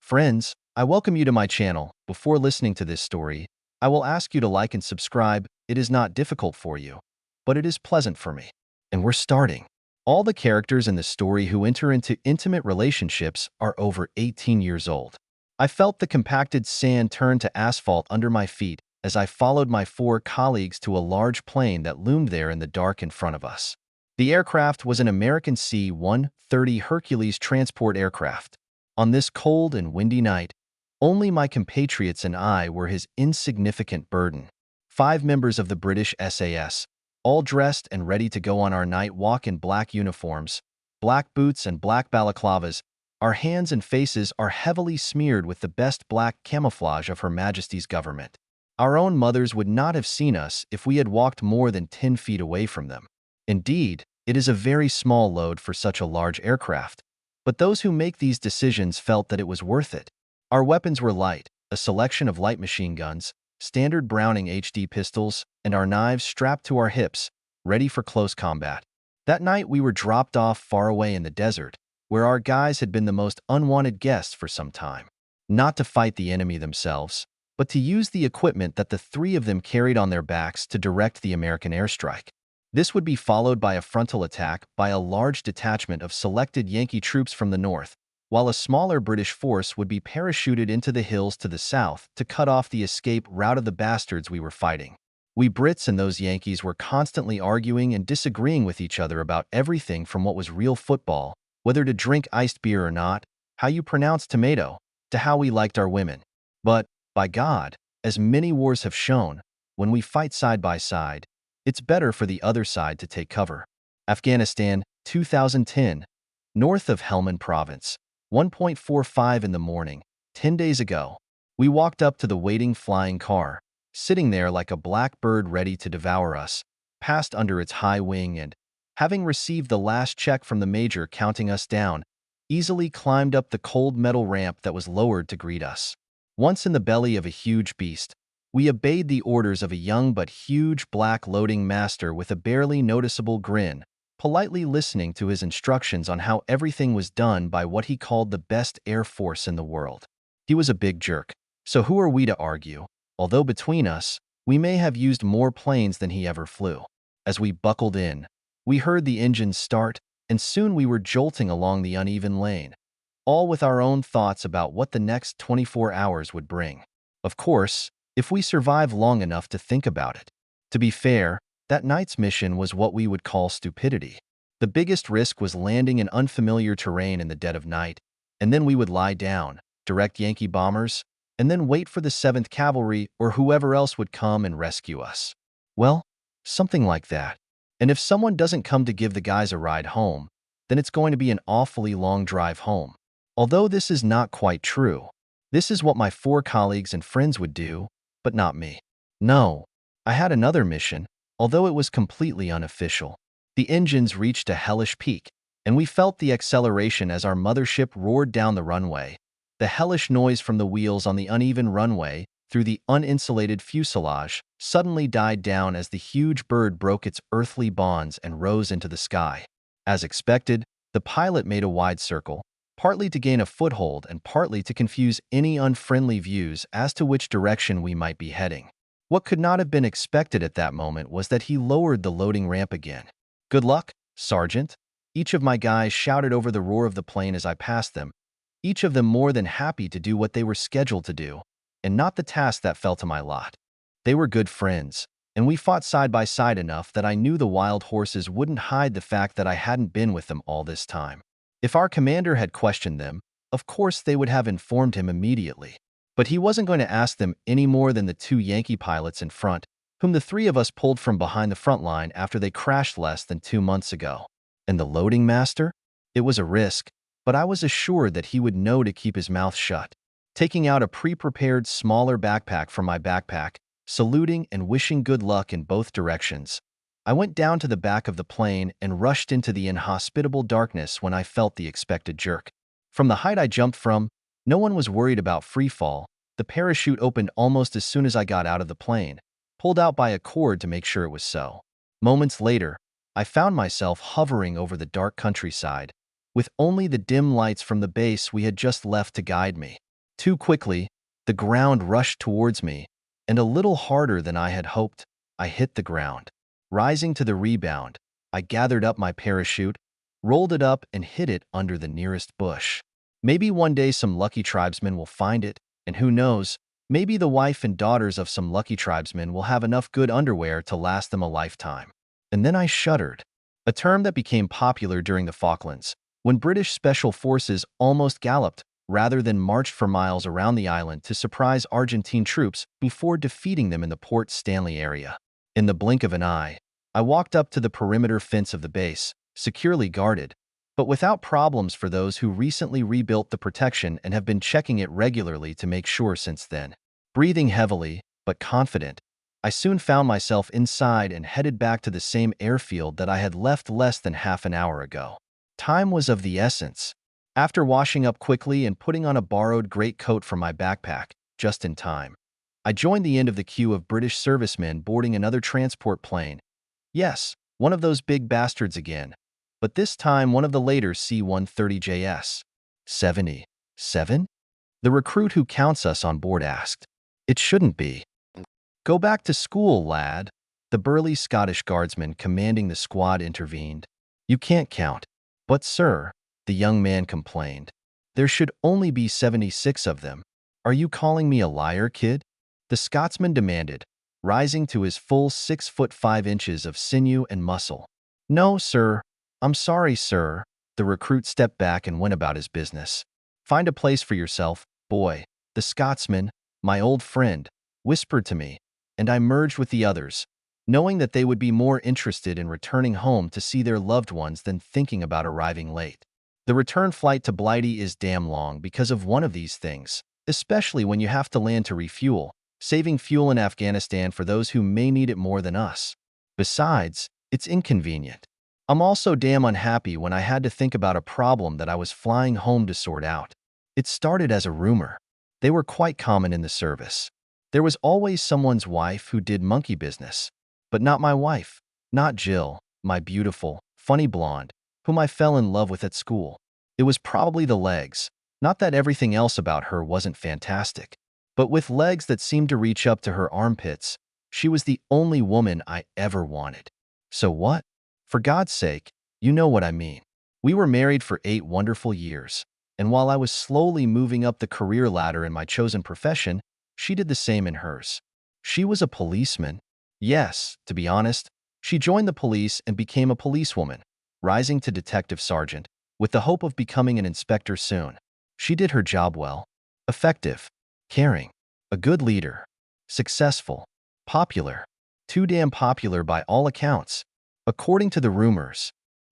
Friends, I welcome you to my channel. Before listening to this story, I will ask you to like and subscribe. It is not difficult for you, but it is pleasant for me. And we're starting. All the characters in the story who enter into intimate relationships are over 18 years old. I felt the compacted sand turn to asphalt under my feet as I followed my four colleagues to a large plane that loomed there in the dark in front of us. The aircraft was an American C-130 Hercules transport aircraft. On this cold and windy night, only my compatriots and I were his insignificant burden. 5 members of the British SAS, all dressed and ready to go on our night walk in black uniforms, black boots and black balaclavas. Our hands and faces are heavily smeared with the best black camouflage of Her Majesty's government. Our own mothers would not have seen us if we had walked more than 10 feet away from them. Indeed, it is a very small load for such a large aircraft, but those who make these decisions felt that it was worth it. Our weapons were light, a selection of light machine guns, standard Browning HD pistols, and our knives strapped to our hips, ready for close combat. That night we were dropped off far away in the desert, where our guys had been the most unwanted guests for some time. Not to fight the enemy themselves, but to use the equipment that the 3 of them carried on their backs to direct the American airstrike. This would be followed by a frontal attack by a large detachment of selected Yankee troops from the north, while a smaller British force would be parachuted into the hills to the south to cut off the escape route of the bastards we were fighting. We Brits and those Yankees were constantly arguing and disagreeing with each other about everything from what was real football, whether to drink iced beer or not, how you pronounce tomato, to how we liked our women. But, by God, as many wars have shown, when we fight side by side, it's better for the other side to take cover. Afghanistan, 2010. North of Helmand Province. 1:45 in the morning, 10 days ago. We walked up to the waiting flying car, sitting there like a black bird ready to devour us, passed under its high wing and, having received the last check from the major counting us down, easily climbed up the cold metal ramp that was lowered to greet us. Once in the belly of a huge beast, we obeyed the orders of a young but huge black loading master with a barely noticeable grin, politely listening to his instructions on how everything was done by what he called the best air force in the world. He was a big jerk, so who are we to argue, although between us, we may have used more planes than he ever flew. As we buckled in, we heard the engines start, and soon we were jolting along the uneven lane, all with our own thoughts about what the next 24 hours would bring. Of course, if we survive long enough to think about it. To be fair, that night's mission was what we would call stupidity. The biggest risk was landing in unfamiliar terrain in the dead of night, and then we would lie down, direct Yankee bombers, and then wait for the 7th Cavalry or whoever else would come and rescue us. Well, something like that. And if someone doesn't come to give the guys a ride home, then it's going to be an awfully long drive home. Although this is not quite true. This is what my 4 colleagues and friends would do, but not me. No, I had another mission, although it was completely unofficial. The engines reached a hellish peak, and we felt the acceleration as our mothership roared down the runway. The hellish noise from the wheels on the uneven runway, through the uninsulated fuselage, suddenly died down as the huge bird broke its earthly bonds and rose into the sky. As expected, the pilot made a wide circle, partly to gain a foothold and partly to confuse any unfriendly views as to which direction we might be heading. What could not have been expected at that moment was that he lowered the loading ramp again. "Good luck, Sergeant," each of my guys shouted over the roar of the plane as I passed them, each of them more than happy to do what they were scheduled to do, and not the task that fell to my lot. They were good friends, and we fought side by side enough that I knew the wild horses wouldn't hide the fact that I hadn't been with them all this time. If our commander had questioned them, of course they would have informed him immediately. But he wasn't going to ask them any more than the 2 Yankee pilots in front, whom the 3 of us pulled from behind the front line after they crashed less than 2 months ago. And the loading master? It was a risk, but I was assured that he would know to keep his mouth shut. Taking out a pre-prepared smaller backpack from my backpack, saluting and wishing good luck in both directions, I went down to the back of the plane and rushed into the inhospitable darkness when I felt the expected jerk. From the height I jumped from, no one was worried about free fall. The parachute opened almost as soon as I got out of the plane, pulled out by a cord to make sure it was so. Moments later, I found myself hovering over the dark countryside, with only the dim lights from the base we had just left to guide me. Too quickly, the ground rushed towards me, and a little harder than I had hoped, I hit the ground. Rising to the rebound, I gathered up my parachute, rolled it up, and hid it under the nearest bush. Maybe one day some lucky tribesmen will find it, and who knows, maybe the wife and daughters of some lucky tribesmen will have enough good underwear to last them a lifetime. And then I shuddered, a term that became popular during the Falklands, when British special forces almost galloped rather than marched for miles around the island to surprise Argentine troops before defeating them in the Port Stanley area. In the blink of an eye, I walked up to the perimeter fence of the base, securely guarded, but without problems for those who recently rebuilt the protection and have been checking it regularly to make sure since then. Breathing heavily, but confident, I soon found myself inside and headed back to the same airfield that I had left less than half an hour ago. Time was of the essence. After washing up quickly and putting on a borrowed greatcoat from my backpack, just in time, I joined the end of the queue of British servicemen boarding another transport plane. Yes, one of those big bastards again, but this time one of the later C-130JS. 77? The recruit who counts us on board asked. It shouldn't be. Go back to school, lad. The burly Scottish guardsman commanding the squad intervened. You can't count. But sir, the young man complained, there should only be 76 of them. Are you calling me a liar, kid? The Scotsman demanded, rising to his full 6 foot 5 inches of sinew and muscle. No, sir. I'm sorry, sir. The recruit stepped back and went about his business. Find a place for yourself, boy. The Scotsman, my old friend, whispered to me, and I merged with the others, knowing that they would be more interested in returning home to see their loved ones than thinking about arriving late. The return flight to Blighty is damn long because of one of these things, especially when you have to land to refuel, saving fuel in Afghanistan for those who may need it more than us. Besides, it's inconvenient. I'm also damn unhappy when I had to think about a problem that I was flying home to sort out. It started as a rumor. They were quite common in the service. There was always someone's wife who did monkey business. But not my wife, not Jill, my beautiful, funny blonde, whom I fell in love with at school. It was probably the legs. Not that everything else about her wasn't fantastic, but with legs that seemed to reach up to her armpits, she was the only woman I ever wanted. So what? For God's sake, you know what I mean. We were married for 8 wonderful years, and while I was slowly moving up the career ladder in my chosen profession, she did the same in hers. She was a policeman. Yes, to be honest, she joined the police and became a policewoman, rising to detective sergeant, with the hope of becoming an inspector soon. She did her job well, effective, caring, a good leader, successful, popular, too damn popular by all accounts. According to the rumors,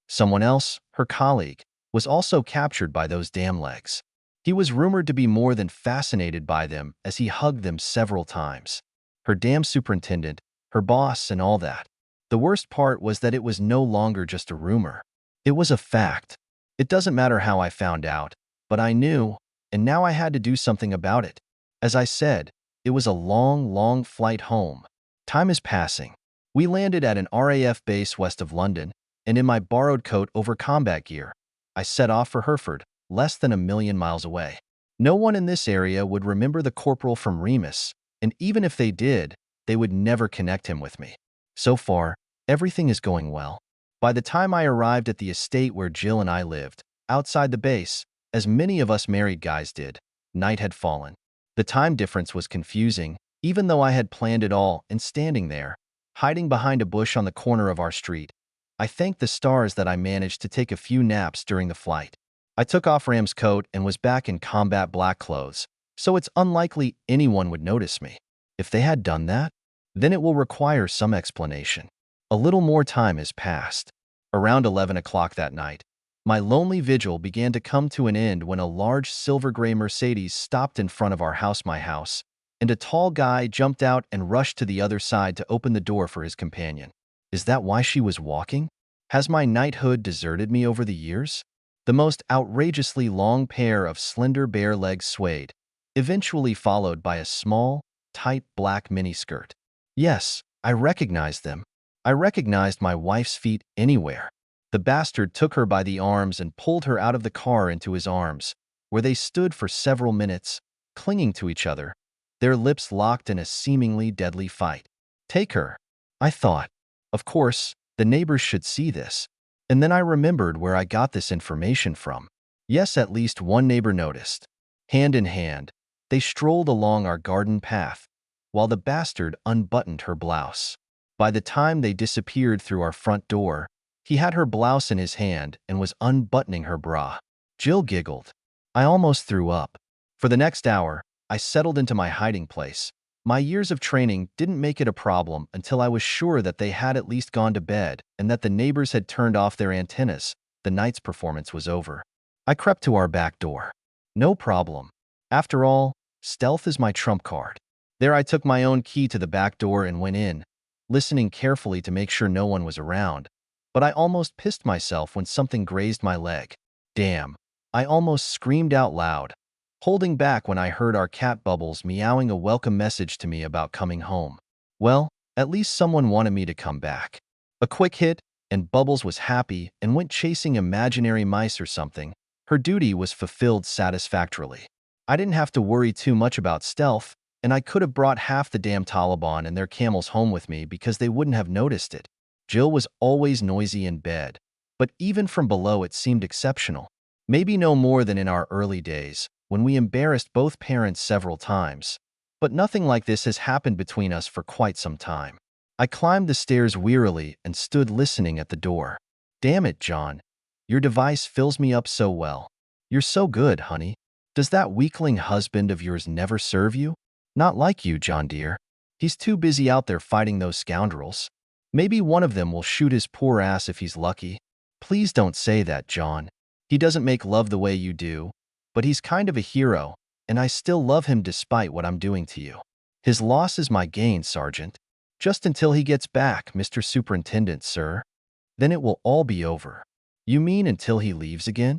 someone else, her colleague, was also captured by those damn legs. He was rumored to be more than fascinated by them as he hugged them several times. Her damn superintendent, her boss, and all that. The worst part was that it was no longer just a rumor. It was a fact. It doesn't matter how I found out, but I knew, and now I had to do something about it. As I said, it was a long, long flight home. Time is passing. We landed at an RAF base west of London, and in my borrowed coat over combat gear, I set off for Hereford, less than 1,000,000 miles away. No one in this area would remember the corporal from Remus, and even if they did, they would never connect him with me. So far, everything is going well. By the time I arrived at the estate where Jill and I lived, outside the base, as many of us married guys did, night had fallen. The time difference was confusing, even though I had planned it all, and standing there, hiding behind a bush on the corner of our street, I thanked the stars that I managed to take a few naps during the flight. I took off Ram's coat and was back in combat black clothes, so it's unlikely anyone would notice me. If they had done that, then it will require some explanation. A little more time has passed. Around 11 o'clock that night, my lonely vigil began to come to an end when a large silver-gray Mercedes stopped in front of our house, my house, and a tall guy jumped out and rushed to the other side to open the door for his companion. Is that why she was walking? Has my knighthood deserted me over the years? The most outrageously long pair of slender bare legs swayed, eventually followed by a small, tight black miniskirt. Yes, I recognized them. I recognized my wife's feet anywhere. The bastard took her by the arms and pulled her out of the car into his arms, where they stood for several minutes, clinging to each other, their lips locked in a seemingly deadly fight. Take her, I thought. Of course, the neighbors should see this. And then I remembered where I got this information from. Yes, at least one neighbor noticed. Hand in hand, they strolled along our garden path, while the bastard unbuttoned her blouse. By the time they disappeared through our front door, he had her blouse in his hand and was unbuttoning her bra. Jill giggled. I almost threw up. For the next hour, I settled into my hiding place. My years of training didn't make it a problem until I was sure that they had at least gone to bed and that the neighbors had turned off their antennas. The night's performance was over. I crept to our back door. No problem. After all, stealth is my trump card. There I took my own key to the back door and went in, listening carefully to make sure no one was around. But I almost pissed myself when something grazed my leg. Damn. I almost screamed out loud, holding back when I heard our cat Bubbles meowing a welcome message to me about coming home. Well, at least someone wanted me to come back. A quick hit, and Bubbles was happy and went chasing imaginary mice or something. Her duty was fulfilled satisfactorily. I didn't have to worry too much about stealth, and I could have brought half the damn Taliban and their camels home with me because they wouldn't have noticed it. Jill was always noisy in bed, but even from below it seemed exceptional. Maybe no more than in our early days, when we embarrassed both parents several times. But nothing like this has happened between us for quite some time. I climbed the stairs wearily and stood listening at the door. Damn it, John. Your device fills me up so well. You're so good, honey. Does that weakling husband of yours never serve you? Not like you, John dear. He's too busy out there fighting those scoundrels. Maybe one of them will shoot his poor ass if he's lucky. Please don't say that, John. He doesn't make love the way you do, but he's kind of a hero, and I still love him despite what I'm doing to you. His loss is my gain, Sergeant. Just until he gets back, Mr. Superintendent, sir. Then it will all be over. You mean until he leaves again?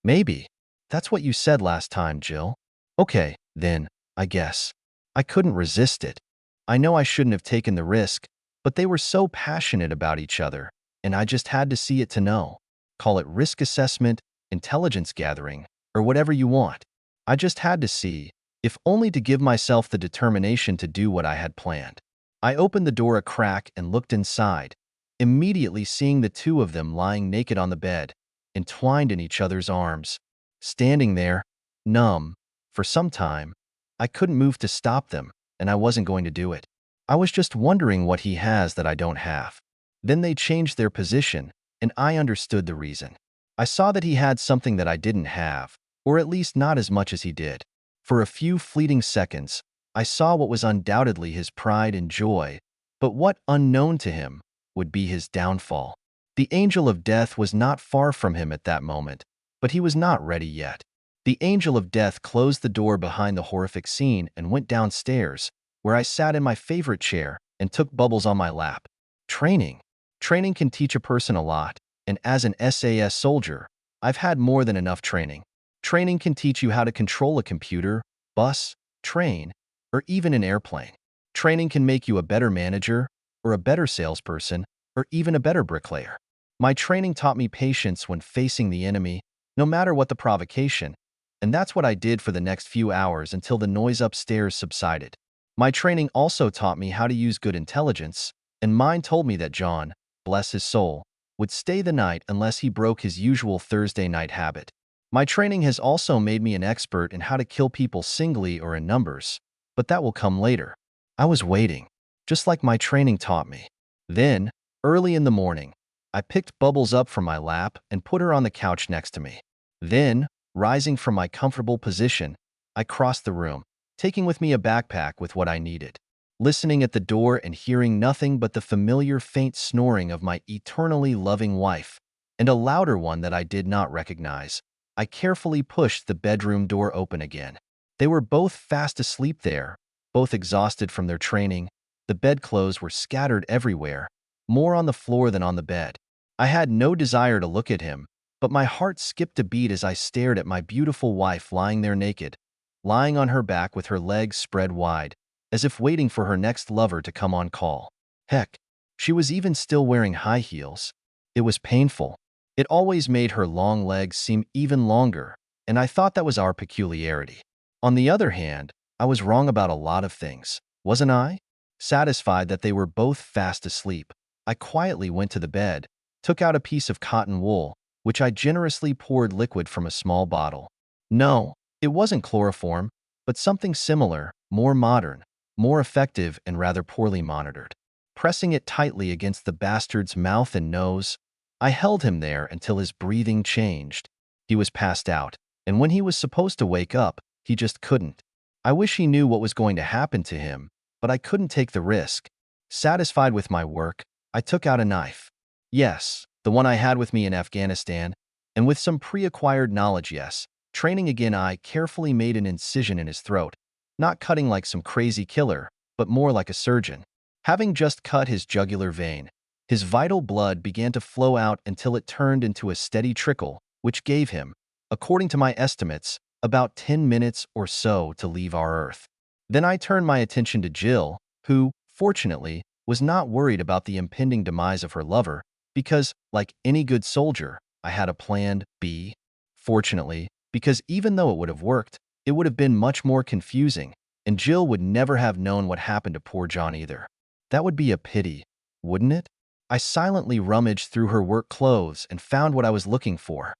Maybe. That's what you said last time, Jill. Okay, then, I guess. I couldn't resist it. I know I shouldn't have taken the risk, but they were so passionate about each other, and I just had to see it to know. Call it risk assessment, intelligence gathering, or whatever you want. I just had to see, if only to give myself the determination to do what I had planned. I opened the door a crack and looked inside, immediately seeing the two of them lying naked on the bed, entwined in each other's arms. Standing there, numb, for some time, I couldn't move to stop them, and I wasn't going to do it. I was just wondering what he has that I don't have. Then they changed their position, and I understood the reason. I saw that he had something that I didn't have, or at least not as much as he did. For a few fleeting seconds, I saw what was undoubtedly his pride and joy, but what, unknown to him, would be his downfall. The angel of death was not far from him at that moment, but he was not ready yet. The angel of death closed the door behind the horrific scene and went downstairs, where I sat in my favorite chair and took Bubbles on my lap. Training. Training can teach a person a lot, and as an SAS soldier, I've had more than enough training. Training can teach you how to control a computer, bus, train, or even an airplane. Training can make you a better manager, or a better salesperson, or even a better bricklayer. My training taught me patience when facing the enemy, no matter what the provocation, and that's what I did for the next few hours until the noise upstairs subsided. My training also taught me how to use good intelligence, and mine told me that John, bless his soul, would stay the night unless he broke his usual Thursday night habit. My training has also made me an expert in how to kill people singly or in numbers, but that will come later. I was waiting, just like my training taught me. Then, early in the morning, I picked Bubbles up from my lap and put her on the couch next to me. Then, rising from my comfortable position, I crossed the room, taking with me a backpack with what I needed. Listening at the door and hearing nothing but the familiar faint snoring of my eternally loving wife, and a louder one that I did not recognize, I carefully pushed the bedroom door open again. They were both fast asleep there, both exhausted from their training. The bedclothes were scattered everywhere, more on the floor than on the bed. I had no desire to look at him, but my heart skipped a beat as I stared at my beautiful wife lying there naked, lying on her back with her legs spread wide, as if waiting for her next lover to come on call. Heck, she was even still wearing high heels. It was painful. It always made her long legs seem even longer, and I thought that was our peculiarity. On the other hand, I was wrong about a lot of things, wasn't I? Satisfied that they were both fast asleep, I quietly went to the bed, took out a piece of cotton wool, which I generously poured liquid from a small bottle. No, it wasn't chloroform, but something similar, more modern, more effective and rather poorly monitored. Pressing it tightly against the bastard's mouth and nose, I held him there until his breathing changed. He was passed out, and when he was supposed to wake up, he just couldn't. I wish he knew what was going to happen to him, but I couldn't take the risk. Satisfied with my work, I took out a knife. Yes, the one I had with me in Afghanistan, and with some pre-acquired knowledge, yes, training again, I carefully made an incision in his throat, not cutting like some crazy killer, but more like a surgeon. Having just cut his jugular vein, his vital blood began to flow out until it turned into a steady trickle, which gave him, according to my estimates, about 10 minutes or so to leave our Earth. Then I turned my attention to Jill, who, fortunately, was not worried about the impending demise of her lover, because, like any good soldier, I had a plan B. Fortunately, because even though it would have worked, it would have been much more confusing, and Jill would never have known what happened to poor John either. That would be a pity, wouldn't it? I silently rummaged through her work clothes and found what I was looking for.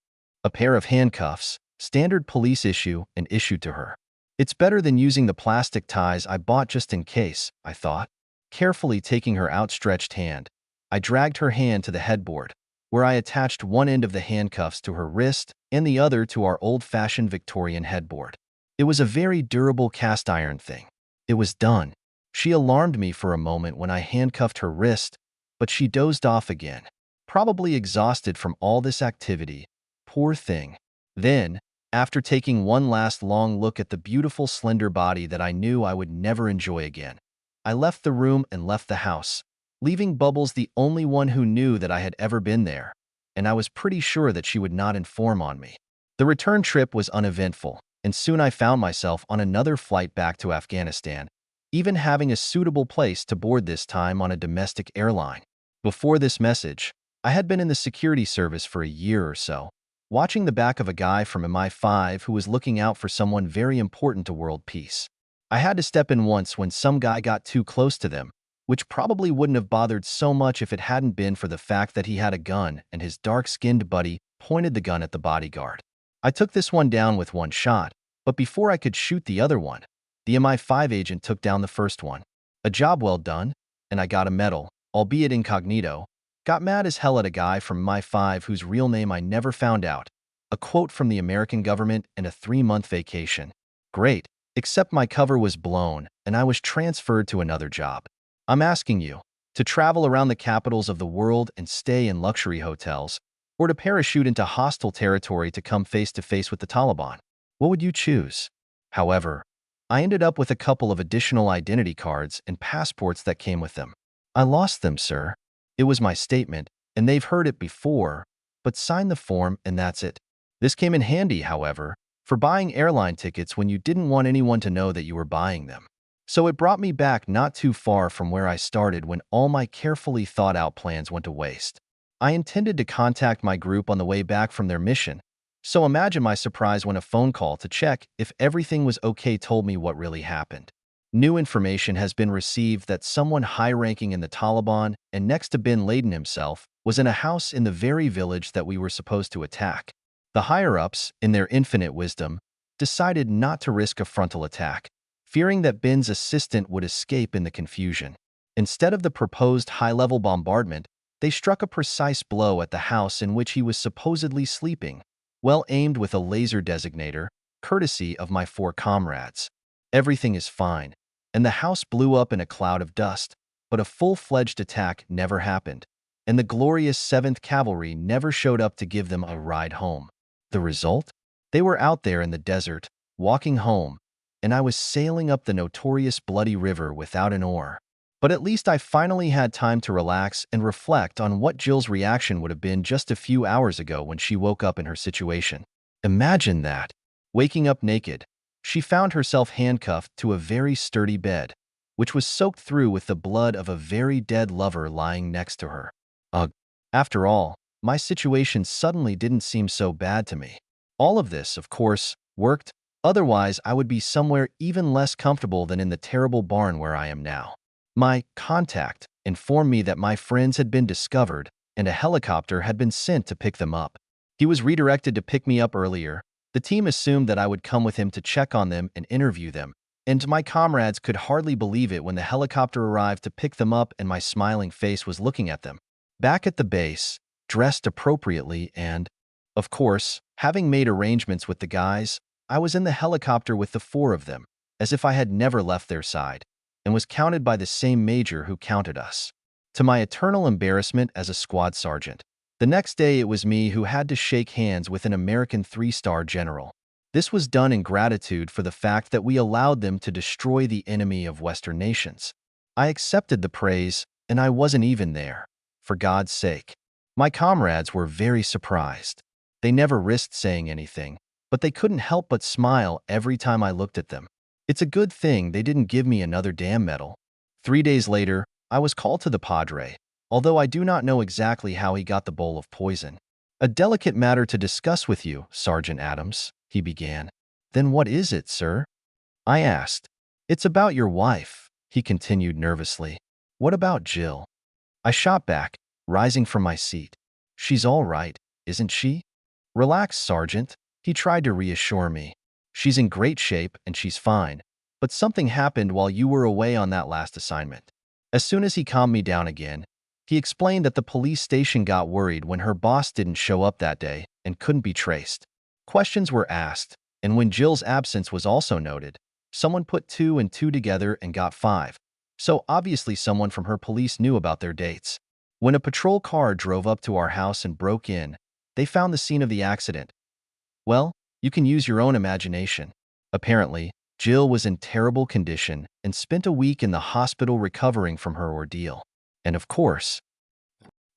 A pair of handcuffs, standard police issue, and issued to her. It's better than using the plastic ties I bought just in case, I thought. Carefully taking her outstretched hand, I dragged her hand to the headboard, where I attached one end of the handcuffs to her wrist and the other to our old-fashioned Victorian headboard. It was a very durable cast iron thing. It was done. She alarmed me for a moment when I handcuffed her wrist, but she dozed off again, probably exhausted from all this activity. Poor thing. Then, after taking one last long look at the beautiful slender body that I knew I would never enjoy again, I left the room and left the house, leaving Bubbles the only one who knew that I had ever been there, and I was pretty sure that she would not inform on me. The return trip was uneventful, and soon I found myself on another flight back to Afghanistan, even having a suitable place to board this time on a domestic airline. Before this message, I had been in the security service for a year or so, watching the back of a guy from MI5 who was looking out for someone very important to world peace. I had to step in once when some guy got too close to them, which probably wouldn't have bothered so much if it hadn't been for the fact that he had a gun and his dark-skinned buddy pointed the gun at the bodyguard. I took this one down with one shot, but before I could shoot the other one, the MI5 agent took down the first one. A job well done, and I got a medal, albeit incognito. Got mad as hell at a guy from MI5 whose real name I never found out. A quote from the American government and a 3-month vacation. Great, except my cover was blown and I was transferred to another job. I'm asking you, to travel around the capitals of the world and stay in luxury hotels, or to parachute into hostile territory to come face to face with the Taliban? What would you choose? However, I ended up with a couple of additional identity cards and passports that came with them. I lost them, sir. It was my statement, and they've heard it before, but sign the form and that's it. This came in handy, however, for buying airline tickets when you didn't want anyone to know that you were buying them. So it brought me back not too far from where I started when all my carefully thought-out plans went to waste. I intended to contact my group on the way back from their mission, so imagine my surprise when a phone call to check if everything was okay told me what really happened. New information has been received that someone high-ranking in the Taliban and next to bin Laden himself was in a house in the very village that we were supposed to attack. The higher-ups, in their infinite wisdom, decided not to risk a frontal attack, fearing that Bin's assistant would escape in the confusion. Instead of the proposed high-level bombardment, they struck a precise blow at the house in which he was supposedly sleeping, well aimed with a laser designator, courtesy of my 4 comrades. Everything is fine, and the house blew up in a cloud of dust, but a full-fledged attack never happened, and the glorious 7th Cavalry never showed up to give them a ride home. The result? They were out there in the desert, walking home, and I was sailing up the notorious Bloody River without an oar. But at least I finally had time to relax and reflect on what Jill's reaction would have been just a few hours ago when she woke up in her situation. Imagine that. Waking up naked, she found herself handcuffed to a very sturdy bed, which was soaked through with the blood of a very dead lover lying next to her. Ugh. After all, my situation suddenly didn't seem so bad to me. All of this, of course, worked, Otherwise, I would be somewhere even less comfortable than in the terrible barn where I am now. My contact informed me that my friends had been discovered and a helicopter had been sent to pick them up. He was redirected to pick me up earlier. The team assumed that I would come with him to check on them and interview them, and my comrades could hardly believe it when the helicopter arrived to pick them up and my smiling face was looking at them. Back at the base, dressed appropriately and, of course, having made arrangements with the guys, I was in the helicopter with the four of them, as if I had never left their side, and was counted by the same major who counted us. To my eternal embarrassment as a squad sergeant, the next day it was me who had to shake hands with an American three-star general. This was done in gratitude for the fact that we allowed them to destroy the enemy of Western nations. I accepted the praise, and I wasn't even there. For God's sake. My comrades were very surprised. They never risked saying anything, but they couldn't help but smile every time I looked at them. It's a good thing they didn't give me another damn medal. 3 days later, I was called to the Padre, although I do not know exactly how he got the bowl of poison. "A delicate matter to discuss with you, Sergeant Adams," he began. "Then what is it, sir?" I asked. "It's about your wife," he continued nervously. "What about Jill?" I shot back, rising from my seat. "She's all right, isn't she?" "Relax, Sergeant," he tried to reassure me. "She's in great shape and she's fine, but something happened while you were away on that last assignment." As soon as he calmed me down again, he explained that the police station got worried when her boss didn't show up that day and couldn't be traced. Questions were asked, and when Jill's absence was also noted, someone put 2 and 2 together and got 5. So obviously someone from her police knew about their dates. When a patrol car drove up to our house and broke in, they found the scene of the accident. Well, you can use your own imagination. Apparently, Jill was in terrible condition and spent a week in the hospital recovering from her ordeal. And of course,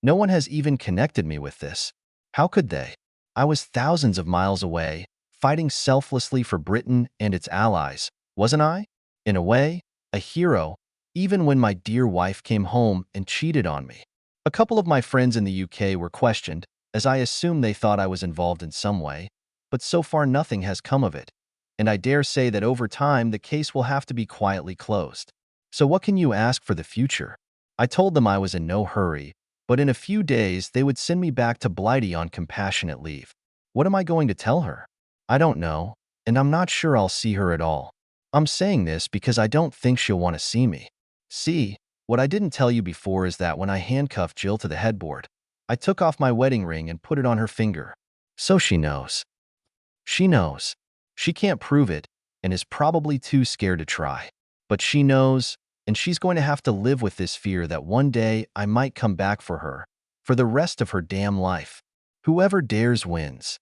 no one has even connected me with this. How could they? I was thousands of miles away, fighting selflessly for Britain and its allies, wasn't I? In a way, a hero, even when my dear wife came home and cheated on me. A couple of my friends in the UK were questioned, as I assumed they thought I was involved in some way, but so far nothing has come of it, and I dare say that over time the case will have to be quietly closed. So what can you ask for the future? I told them I was in no hurry, but in a few days they would send me back to Blighty on compassionate leave. What am I going to tell her? I don't know, and I'm not sure I'll see her at all. I'm saying this because I don't think she'll want to see me. See, what I didn't tell you before is that when I handcuffed Jill to the headboard, I took off my wedding ring and put it on her finger. So she knows. She knows. She can't prove it and is probably too scared to try. But she knows, and she's going to have to live with this fear that one day I might come back for her, for the rest of her damn life. Whoever dares wins.